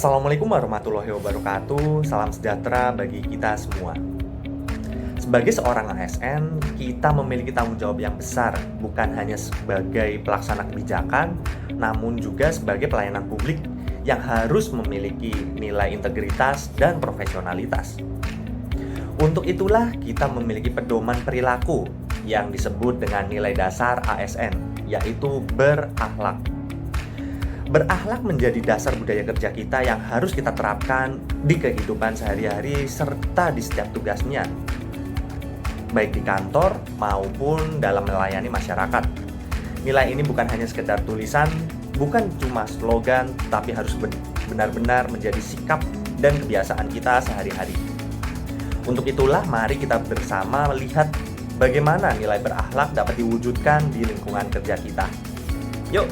Assalamualaikum warahmatullahi wabarakatuh. Salam sejahtera bagi kita semua. Sebagai seorang ASN, kita memiliki tanggung jawab yang besar, bukan hanya sebagai pelaksana kebijakan, namun juga sebagai pelayanan publik yang harus memiliki nilai integritas dan profesionalitas. Untuk itulah kita memiliki pedoman perilaku yang disebut dengan nilai dasar ASN, yaitu berakhlak. Berakhlak menjadi dasar budaya kerja kita yang harus kita terapkan di kehidupan sehari-hari serta di setiap tugasnya, baik di kantor maupun dalam melayani masyarakat. Nilai ini bukan hanya sekedar tulisan, bukan cuma slogan, tapi harus benar-benar menjadi sikap dan kebiasaan kita sehari-hari. Untuk itulah mari kita bersama melihat bagaimana nilai berakhlak dapat diwujudkan di lingkungan kerja kita. Yuk!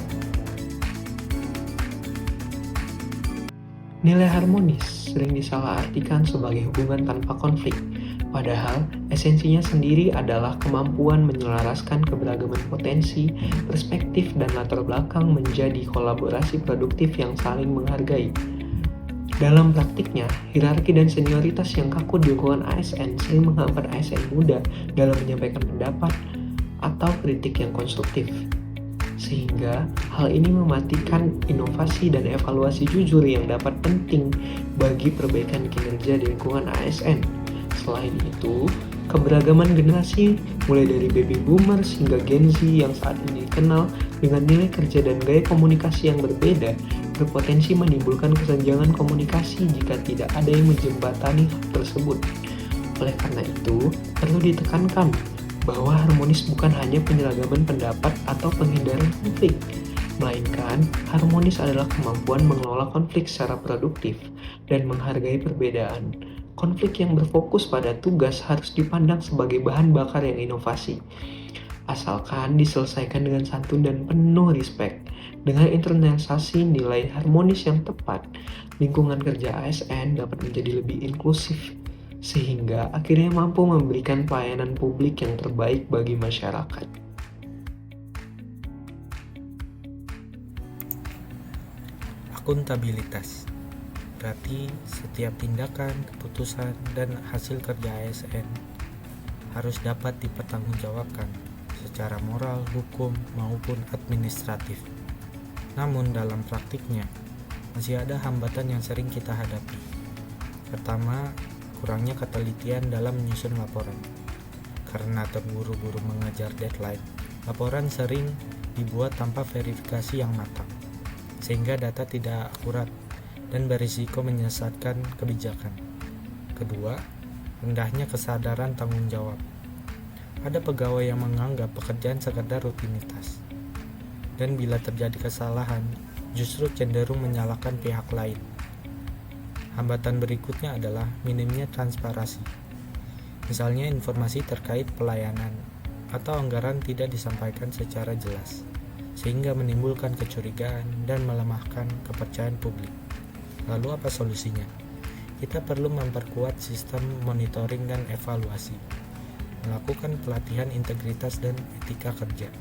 Nilai harmonis sering disalahartikan sebagai hubungan tanpa konflik, padahal esensinya sendiri adalah kemampuan menyelaraskan keberagaman potensi, perspektif, dan latar belakang menjadi kolaborasi produktif yang saling menghargai. Dalam praktiknya, hierarki dan senioritas yang kaku di lingkungan ASN sering menghambat ASN muda dalam menyampaikan pendapat atau kritik yang konstruktif. Sehingga hal ini mematikan inovasi dan evaluasi jujur yang dapat penting bagi perbaikan kinerja di lingkungan ASN. Selain itu, keberagaman generasi mulai dari baby boomers hingga Gen Z yang saat ini dikenal dengan nilai kerja dan gaya komunikasi yang berbeda berpotensi menimbulkan kesenjangan komunikasi jika tidak ada yang menjembatani hal tersebut. Oleh karena itu, perlu ditekankan bahwa harmonis bukan hanya penyeragaman pendapat atau penghindaran konflik, melainkan harmonis adalah kemampuan mengelola konflik secara produktif dan menghargai perbedaan. Konflik yang berfokus pada tugas harus dipandang sebagai bahan bakar yang inovasi, asalkan diselesaikan dengan santun dan penuh respek. Dengan internalisasi nilai harmonis yang tepat, lingkungan kerja ASN dapat menjadi lebih inklusif, sehingga akhirnya mampu memberikan pelayanan publik yang terbaik bagi masyarakat. Akuntabilitas berarti setiap tindakan, keputusan, dan hasil kerja ASN harus dapat dipertanggungjawabkan secara moral, hukum, maupun administratif. Namun dalam praktiknya, masih ada hambatan yang sering kita hadapi. Pertama, kurangnya ketelitian dalam menyusun laporan. Karena terburu-buru mengejar deadline, laporan sering dibuat tanpa verifikasi yang matang, sehingga data tidak akurat dan berisiko menyesatkan kebijakan. Kedua, rendahnya kesadaran tanggung jawab. Ada pegawai yang menganggap pekerjaan sekedar rutinitas, dan bila terjadi kesalahan, justru cenderung menyalahkan pihak lain. Hambatan berikutnya adalah minimnya transparansi. Misalnya informasi terkait pelayanan atau anggaran tidak disampaikan secara jelas, sehingga menimbulkan kecurigaan dan melemahkan kepercayaan publik. Lalu apa solusinya? Kita perlu memperkuat sistem monitoring dan evaluasi, melakukan pelatihan integritas dan etika kerja,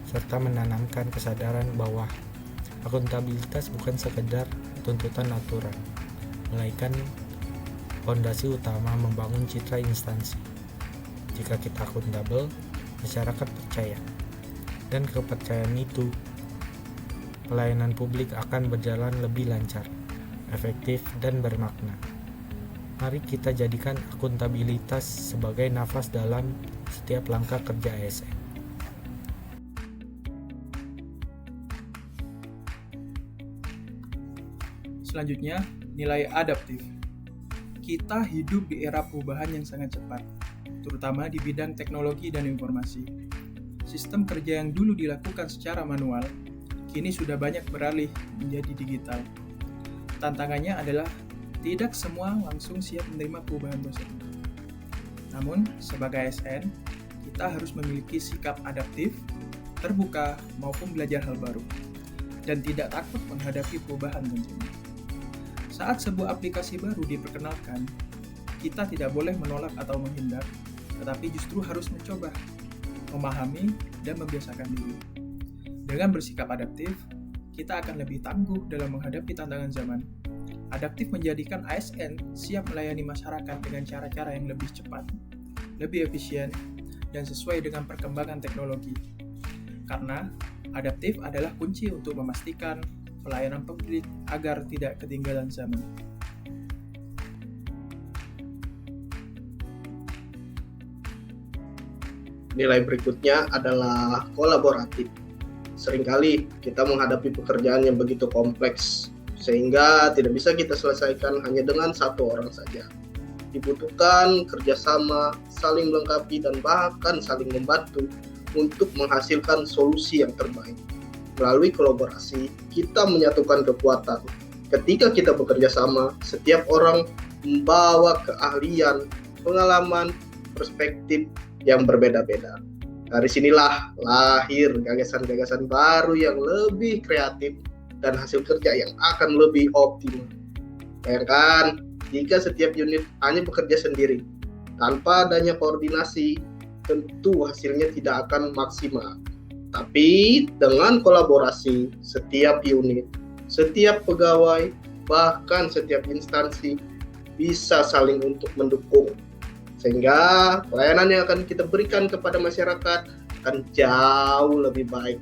serta menanamkan kesadaran bahwa akuntabilitas bukan sekedar tuntutan aturan, melainkan fondasi utama membangun citra instansi. Jika kita akuntabel, masyarakat percaya, dan kepercayaan itu, pelayanan publik akan berjalan lebih lancar, efektif, dan bermakna. Mari kita jadikan akuntabilitas sebagai nafas dalam setiap langkah kerja ASN. Selanjutnya, nilai adaptif. Kita hidup di era perubahan yang sangat cepat, terutama di bidang teknologi dan informasi. Sistem kerja yang dulu dilakukan secara manual, kini sudah banyak beralih menjadi digital. Tantangannya adalah tidak semua langsung siap menerima perubahan tersebut. Namun, sebagai ASN, kita harus memiliki sikap adaptif, terbuka, maupun belajar hal baru, dan tidak takut menghadapi perubahan tentunya. Saat sebuah aplikasi baru diperkenalkan, kita tidak boleh menolak atau menghindar, tetapi justru harus mencoba, memahami, dan membiasakan diri. Dengan bersikap adaptif, kita akan lebih tangguh dalam menghadapi tantangan zaman Adaptif menjadikan ASN siap melayani masyarakat dengan cara-cara yang lebih cepat, lebih efisien, dan sesuai dengan perkembangan teknologi. Karena adaptif adalah kunci untuk memastikan pelayanan publik agar tidak ketinggalan zaman. Nilai berikutnya adalah kolaboratif. Seringkali kita menghadapi pekerjaan yang begitu kompleks, sehingga tidak bisa kita selesaikan hanya dengan satu orang saja. Dibutuhkan kerjasama, saling melengkapi, dan bahkan saling membantu untuk menghasilkan solusi yang terbaik. Melalui kolaborasi, kita menyatukan kekuatan. Ketika kita bekerja sama, setiap orang membawa keahlian, pengalaman, perspektif yang berbeda-beda. Dari sinilah lahir gagasan-gagasan baru yang lebih kreatif dan hasil kerja yang akan lebih optimal. Bayangkan, jika setiap unit hanya bekerja sendiri, tanpa adanya koordinasi, tentu hasilnya tidak akan maksimal. Tapi dengan kolaborasi, setiap unit, setiap pegawai, bahkan setiap instansi bisa saling untuk mendukung. Sehingga pelayanan yang akan kita berikan kepada masyarakat akan jauh lebih baik.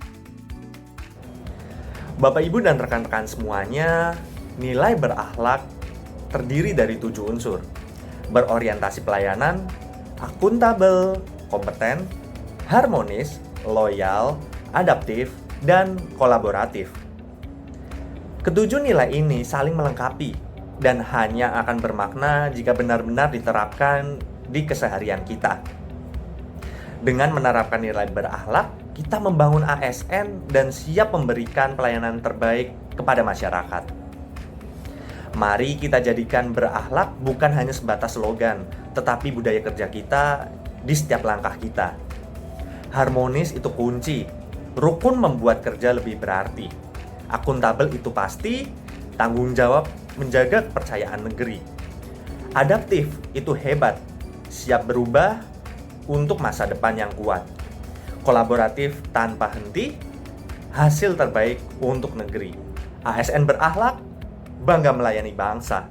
Bapak, Ibu, dan rekan-rekan semuanya, nilai berakhlak terdiri dari 7 unsur. Berorientasi pelayanan, akuntabel, kompeten, harmonis, loyal, adaptif, dan kolaboratif. Ketujuh nilai ini saling melengkapi dan hanya akan bermakna jika benar-benar diterapkan di keseharian kita. Dengan menerapkan nilai berakhlak, kita membangun ASN dan siap memberikan pelayanan terbaik kepada masyarakat. Mari kita jadikan berakhlak bukan hanya sebatas slogan, tetapi budaya kerja kita di setiap langkah kita. Harmonis itu kunci, rukun membuat kerja lebih berarti. Akuntabel itu pasti, tanggung jawab menjaga kepercayaan negeri. Adaptif itu hebat, siap berubah untuk masa depan yang kuat. Kolaboratif tanpa henti, hasil terbaik untuk negeri. ASN berakhlak, bangga melayani bangsa.